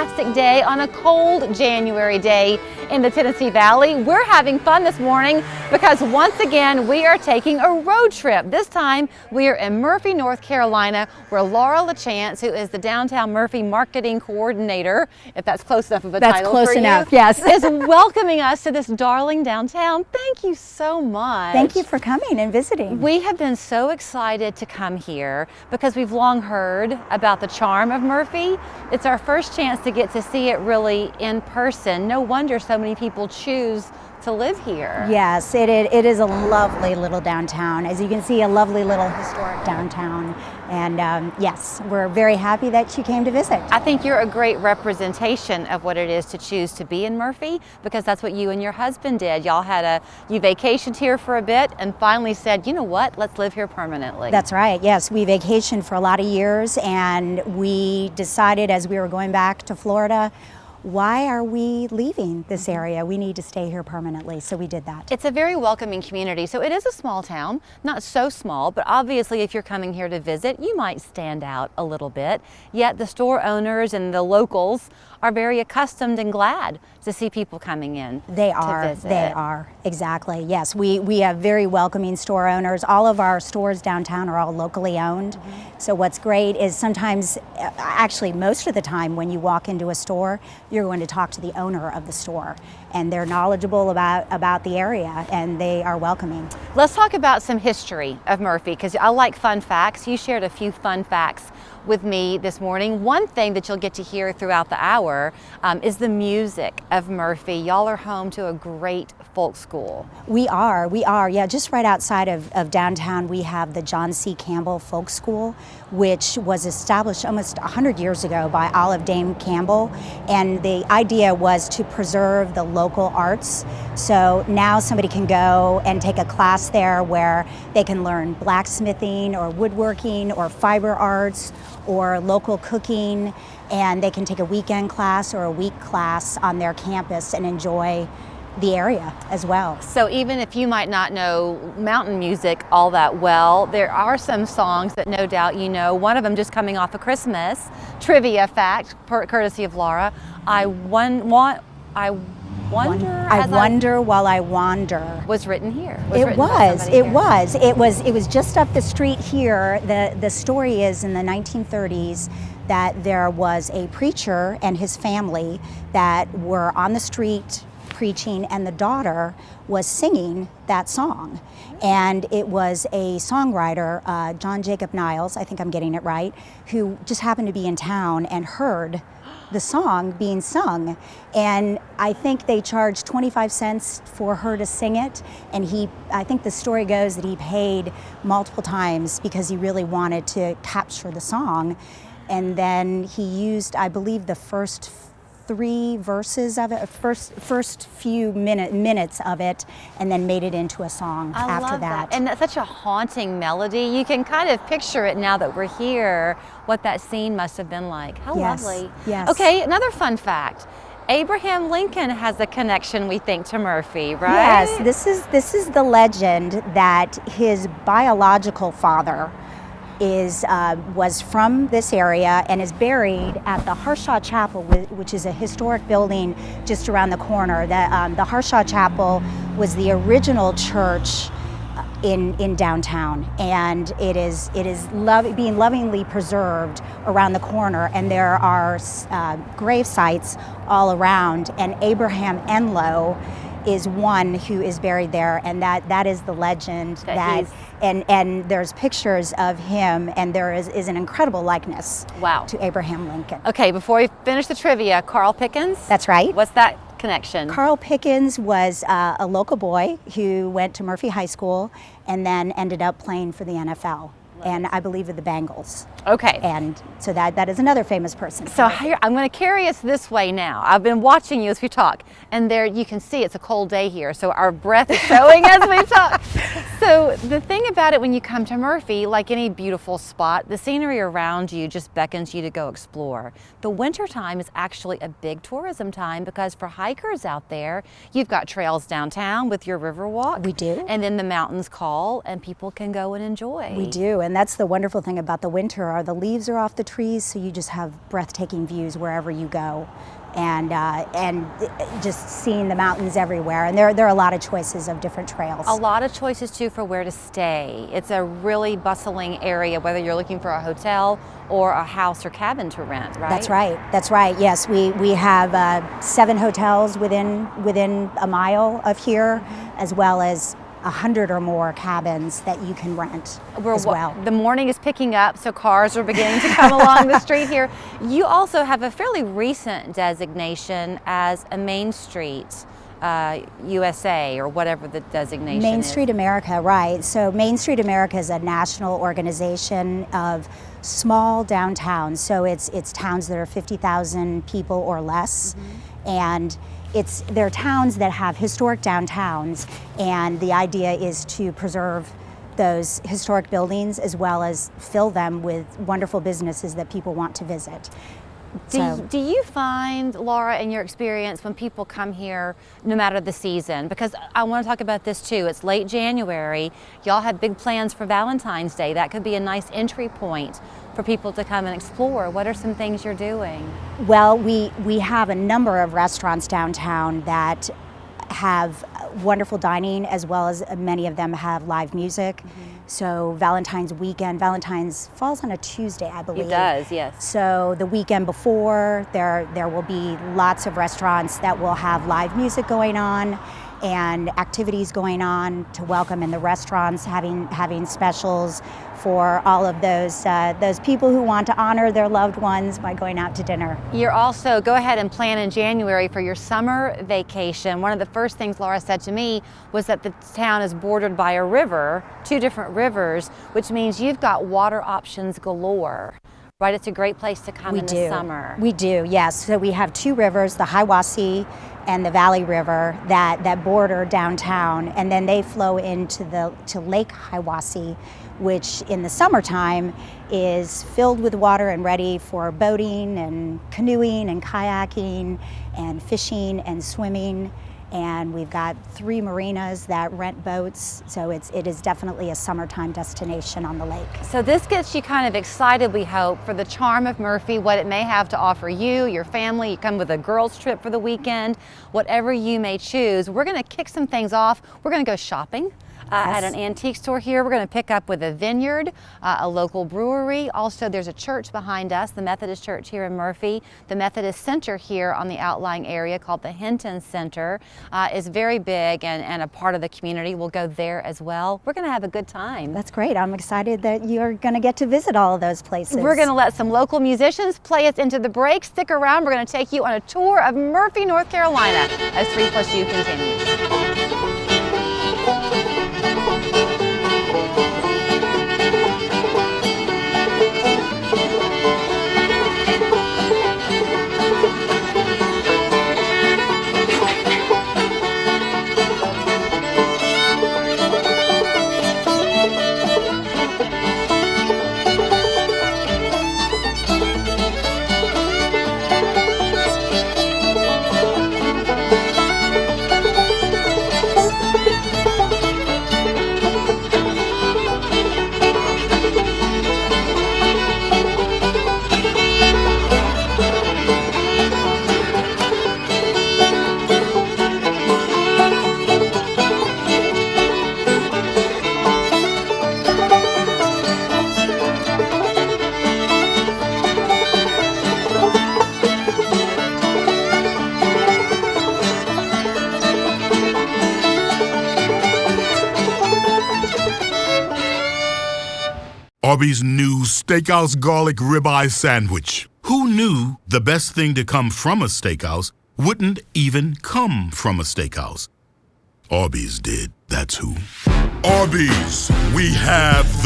fantastic day on a cold January day in the Tennessee Valley. We're having fun this morning because once again we are taking a road trip. This time we are in Murphy, North Carolina, where Laura LaChance, who is the Downtown Murphy Marketing Coordinator, if that's close enough of a title for you. That's close enough, yes. Is welcoming us to this darling downtown. Thank you so much. Thank you for coming and visiting. We have been so excited to come here because we've long heard about the charm of Murphy. It's our first chance to get to see it really in person. No wonder so many people choose to live here. Yes, it is a lovely little downtown. As you can see, a lovely little historic downtown. And yes, we're very happy that you came to visit. I think you're a great representation of what it is to choose to be in Murphy, because that's what you and your husband did. Y'all you vacationed here for a bit and finally said, you know what, let's live here permanently. That's right, yes. We vacationed for a lot of years and we decided as we were going back to Florida, why are we leaving this area? We need to stay here permanently, so we did that. It's a very welcoming community. So it is a small town, not so small, but obviously if you're coming here to visit, you might stand out a little bit. Yet the store owners and the locals are very accustomed and glad to see people coming in. They are, exactly. Yes, we have very welcoming store owners. All of our stores downtown are all locally owned. So what's great is sometimes, actually most of the time when you walk into a store, you're going to talk to the owner of the store, and they're knowledgeable about the area and they are welcoming. Let's talk about some history of Murphy, because I like fun facts. You shared a few fun facts with me this morning. One thing that you'll get to hear throughout the hour is the music of Murphy. Y'all are home to a great folk school. We are, yeah, just right outside of downtown we have the John C. Campbell Folk School, which was established almost 100 years ago by Olive Dame Campbell, and the idea was to preserve the local arts. So now somebody can go and take a class there where they can learn blacksmithing or woodworking or fiber arts or local cooking, and they can take a weekend class or a week class on their campus and enjoy the area as well. So even if you might not know mountain music all that well, there are some songs that no doubt you know. One of them just coming off of Christmas, trivia fact, courtesy of Laura. I wonder while I wander. Was written here. It was just up the street here. The story is in the 1930s that there was a preacher and his family that were on the street preaching, and the daughter was singing that song. And it was a songwriter, John Jacob Niles, I think I'm getting it right, who just happened to be in town and heard the song being sung, and I think they charged 25 cents for her to sing it, and I think the story goes that he paid multiple times because he really wanted to capture the song. And then he used, I believe, the first 3 verses of it, first few minutes of it, and then made it into a song after that. And that's such a haunting melody. You can kind of picture it now that we're here, what that scene must have been like. How lovely. Yes. Okay, another fun fact. Abraham Lincoln has a connection, we think, to Murphy, right? Yes, this is the legend that his biological father was from this area and is buried at the Harshaw Chapel, which is a historic building just around the corner. The Harshaw Chapel was the original church in downtown, and it is being lovingly preserved around the corner, and there are grave sites all around, and Abraham Enlow is one who is buried there, and that is the legend and there's pictures of him, and there is an incredible likeness to Abraham Lincoln. Okay, before we finish the trivia, Carl Pickens? That's right. What's that connection? Carl Pickens was a local boy who went to Murphy High School and then ended up playing for the NFL. And I believe of the Bengals. Okay. And so that is another famous person. So here, I'm going to carry us this way now. I've been watching you as we talk, and there you can see it's a cold day here, so our breath is showing as we talk. So the thing about it, when you come to Murphy, like any beautiful spot, the scenery around you just beckons you to go explore. The winter time is actually a big tourism time because for hikers out there, you've got trails downtown with your river walk. We do. And then the mountains call and people can go and enjoy. We do, and that's the wonderful thing about the winter, are the leaves are off the trees, so you just have breathtaking views wherever you go. And just seeing the mountains everywhere. And there are a lot of choices of different trails. A lot of choices too for where to stay. It's a really bustling area, whether you're looking for a hotel or a house or cabin to rent, right? That's right. That's right. Yes, we have 7 hotels within a mile of here, as well as 100 or more cabins that you can rent as well. The morning is picking up, so cars are beginning to come along the street here. You also have a fairly recent designation as a Main Street USA, or whatever the designation is. Main Street America, right. So Main Street America is a national organization of small downtowns. So it's towns that are 50,000 people or less. And they're towns that have historic downtowns, and the idea is to preserve those historic buildings as well as fill them with wonderful businesses that people want to visit. Do you find, Laura, in your experience, when people come here, no matter the season, because I want to talk about this too, it's late January, y'all have big plans for Valentine's Day. That could be a nice entry point for people to come and explore. What are some things you're doing? Well, we have a number of restaurants downtown that have wonderful dining, as well as many of them have live music. So Valentine's weekend, Valentine's falls on a Tuesday, I believe. It does, yes. So the weekend before, there will be lots of restaurants that will have live music going on and activities going on to welcome in the restaurants, having specials for all of those people who want to honor their loved ones by going out to dinner. You're also, go ahead and plan in January for your summer vacation. One of the first things Laura said to me was that the town is bordered by a river, 2 different rivers, which means you've got water options galore. Right, it's a great place to come in the summer. We do, yes. So we have 2 rivers, the Hiwassee and the Valley River, that border downtown, and then they flow into Lake Hiwassee, which in the summertime is filled with water and ready for boating and canoeing and kayaking and fishing and swimming. And we've got 3 marinas that rent boats, so it is definitely a summertime destination on the lake. So this gets you kind of excited, we hope, for the charm of Murphy, what it may have to offer you, your family. You come with a girls' trip for the weekend, whatever you may choose. We're going to kick some things off. We're going to go shopping. At an antique store here. We're going to pick up with a vineyard, a local brewery. Also, there's a church behind us, the Methodist Church here in Murphy. The Methodist Center here on the outlying area, called the Hinton Center, is very big and a part of the community. We'll go there as well. We're going to have a good time. That's great. I'm excited that you're going to get to visit all of those places. We're going to let some local musicians play us into the break. Stick around. We're going to take you on a tour of Murphy, North Carolina as 3+U continues. Arby's new Steakhouse Garlic Ribeye Sandwich. Who knew the best thing to come from a steakhouse wouldn't even come from a steakhouse? Arby's did, that's who. Arby's, we have the